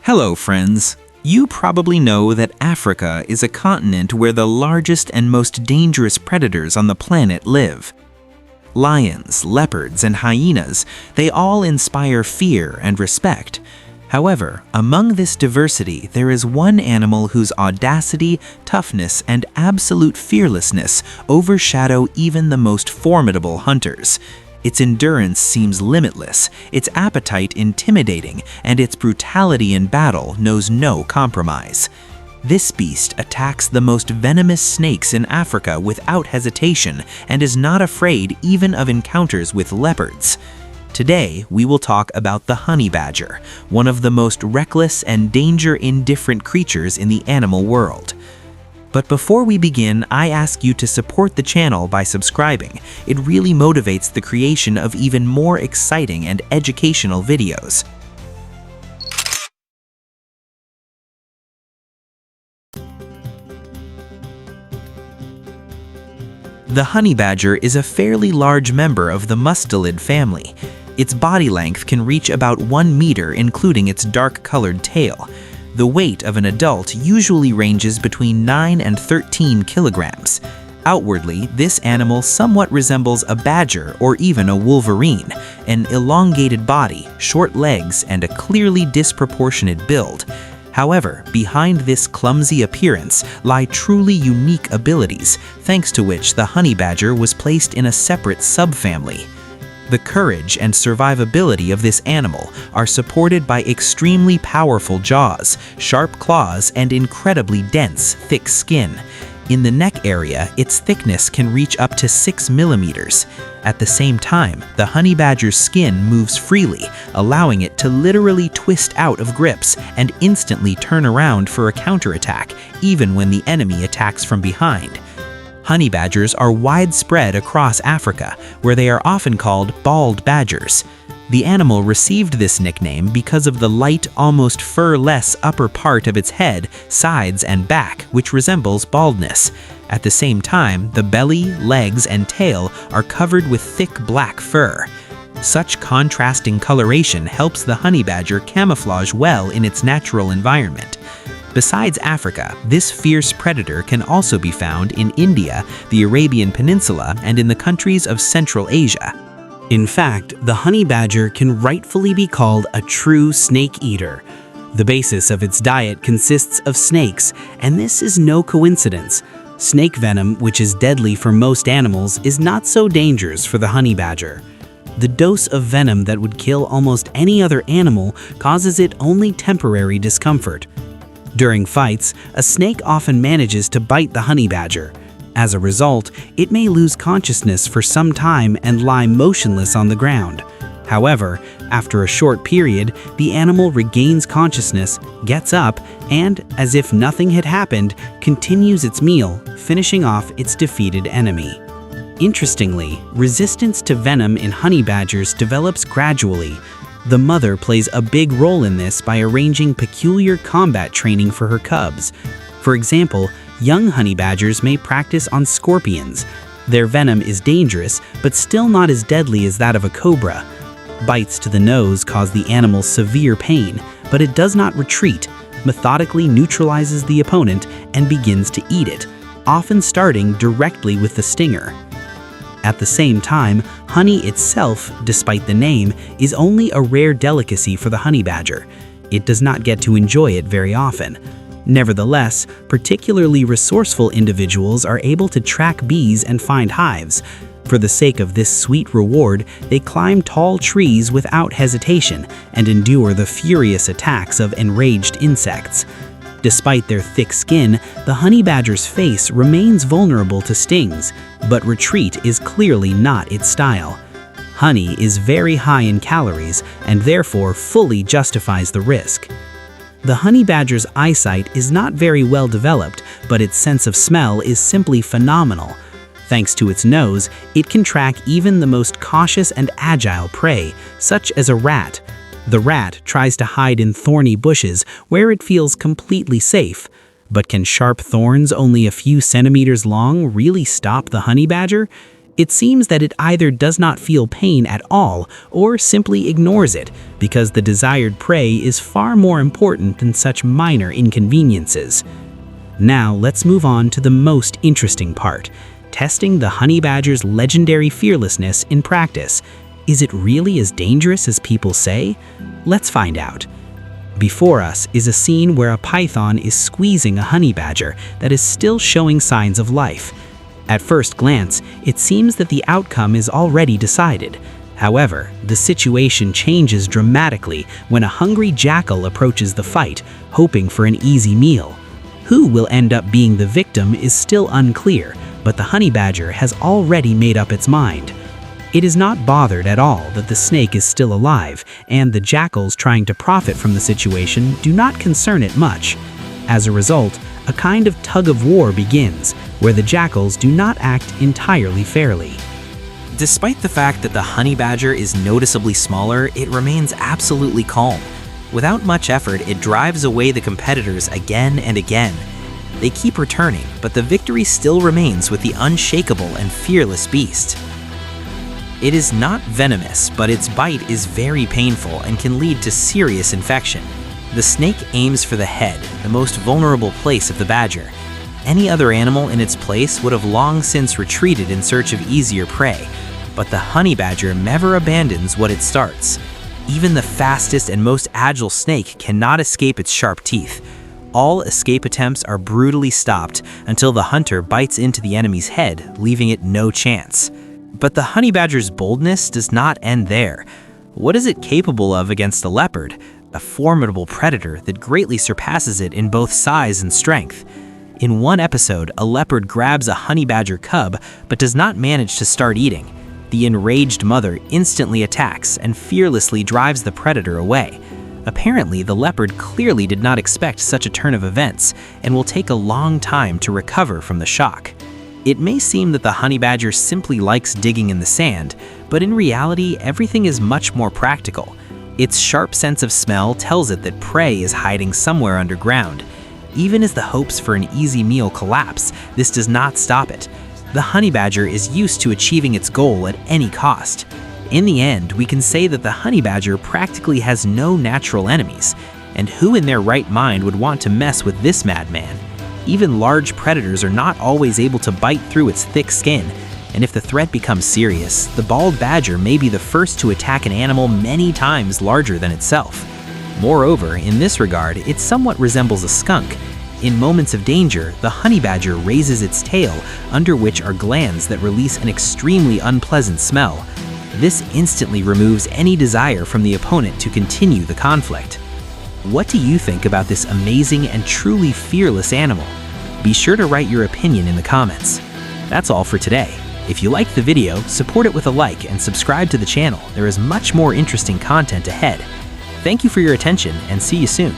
Hello, friends. You probably know that Africa is a continent where the largest and most dangerous predators on the planet live. Lions, leopards, and hyenas, they all inspire fear and respect. However, among this diversity, there is one animal whose audacity, toughness, and absolute fearlessness overshadow even the most formidable hunters. Its endurance seems limitless, its appetite intimidating, and its brutality in battle knows no compromise. This beast attacks the most venomous snakes in Africa without hesitation and is not afraid even of encounters with leopards. Today, we will talk about the honey badger, one of the most reckless and danger-indifferent creatures in the animal world. But before we begin, I ask you to support the channel by subscribing. It really motivates the creation of even more exciting and educational videos. The honey badger is a fairly large member of the mustelid family. Its body length can reach about 1 meter, including its dark-colored tail. The weight of an adult usually ranges between 9 and 13 kilograms. Outwardly, this animal somewhat resembles a badger or even a wolverine, an elongated body, short legs, and a clearly disproportionate build. However, behind this clumsy appearance lie truly unique abilities, thanks to which the honey badger was placed in a separate subfamily. The courage and survivability of this animal are supported by extremely powerful jaws, sharp claws, and incredibly dense, thick skin. In the neck area, its thickness can reach up to 6 millimeters. At the same time, the honey badger's skin moves freely, allowing it to literally twist out of grips and instantly turn around for a counterattack, even when the enemy attacks from behind. Honey badgers are widespread across Africa, where they are often called bald badgers. The animal received this nickname because of the light, almost fur-less upper part of its head, sides, and back, which resembles baldness. At the same time, the belly, legs, and tail are covered with thick black fur. Such contrasting coloration helps the honey badger camouflage well in its natural environment. Besides Africa, this fierce predator can also be found in India, the Arabian Peninsula, and in the countries of Central Asia. In fact, the honey badger can rightfully be called a true snake eater. The basis of its diet consists of snakes, and this is no coincidence. Snake venom, which is deadly for most animals, is not so dangerous for the honey badger. The dose of venom that would kill almost any other animal causes it only temporary discomfort. During fights, a snake often manages to bite the honey badger. As a result, it may lose consciousness for some time and lie motionless on the ground. However, after a short period, the animal regains consciousness, gets up, and, as if nothing had happened, continues its meal, finishing off its defeated enemy. Interestingly, resistance to venom in honey badgers develops gradually. The mother plays a big role in this by arranging peculiar combat training for her cubs. For example, young honey badgers may practice on scorpions. Their venom is dangerous, but still not as deadly as that of a cobra. Bites to the nose cause the animal severe pain, but it does not retreat, methodically neutralizes the opponent, and begins to eat it, often starting directly with the stinger. At the same time, honey itself, despite the name, is only a rare delicacy for the honey badger. It does not get to enjoy it very often. Nevertheless, particularly resourceful individuals are able to track bees and find hives. For the sake of this sweet reward, they climb tall trees without hesitation and endure the furious attacks of enraged insects. Despite their thick skin, the honey badger's face remains vulnerable to stings, but retreat is clearly not its style. Honey is very high in calories and therefore fully justifies the risk. The honey badger's eyesight is not very well developed, but its sense of smell is simply phenomenal. Thanks to its nose, it can track even the most cautious and agile prey, such as a rat. The rat tries to hide in thorny bushes where it feels completely safe. But can sharp thorns only a few centimeters long really stop the honey badger? It seems that it either does not feel pain at all or simply ignores it because the desired prey is far more important than such minor inconveniences. Now let's move on to the most interesting part, testing the honey badger's legendary fearlessness in practice. Is it really as dangerous as people say? Let's find out. Before us is a scene where a python is squeezing a honey badger that is still showing signs of life. At first glance, it seems that the outcome is already decided. However, the situation changes dramatically when a hungry jackal approaches the fight, hoping for an easy meal. Who will end up being the victim is still unclear, but the honey badger has already made up its mind. It is not bothered at all that the snake is still alive, and the jackals trying to profit from the situation do not concern it much. As a result, a kind of tug-of-war begins, where the jackals do not act entirely fairly. Despite the fact that the honey badger is noticeably smaller, it remains absolutely calm. Without much effort, it drives away the competitors again and again. They keep returning, but the victory still remains with the unshakable and fearless beast. It is not venomous, but its bite is very painful and can lead to serious infection. The snake aims for the head, the most vulnerable place of the badger. Any other animal in its place would have long since retreated in search of easier prey, but the honey badger never abandons what it starts. Even the fastest and most agile snake cannot escape its sharp teeth. All escape attempts are brutally stopped until the hunter bites into the enemy's head, leaving it no chance. But the honey badger's boldness does not end there. What is it capable of against a leopard, a formidable predator that greatly surpasses it in both size and strength? In one episode, a leopard grabs a honey badger cub but does not manage to start eating. The enraged mother instantly attacks and fearlessly drives the predator away. Apparently, the leopard clearly did not expect such a turn of events and will take a long time to recover from the shock. It may seem that the honey badger simply likes digging in the sand, but in reality, everything is much more practical. Its sharp sense of smell tells it that prey is hiding somewhere underground. Even as the hopes for an easy meal collapse, this does not stop it. The honey badger is used to achieving its goal at any cost. In the end, we can say that the honey badger practically has no natural enemies, and who in their right mind would want to mess with this madman? Even large predators are not always able to bite through its thick skin, and if the threat becomes serious, the bald badger may be the first to attack an animal many times larger than itself. Moreover, in this regard, it somewhat resembles a skunk. In moments of danger, the honey badger raises its tail, under which are glands that release an extremely unpleasant smell. This instantly removes any desire from the opponent to continue the conflict. What do you think about this amazing and truly fearless animal? Be sure to write your opinion in the comments. That's all for today. If you liked the video, support it with a like and subscribe to the channel. There is much more interesting content ahead. Thank you for your attention and see you soon.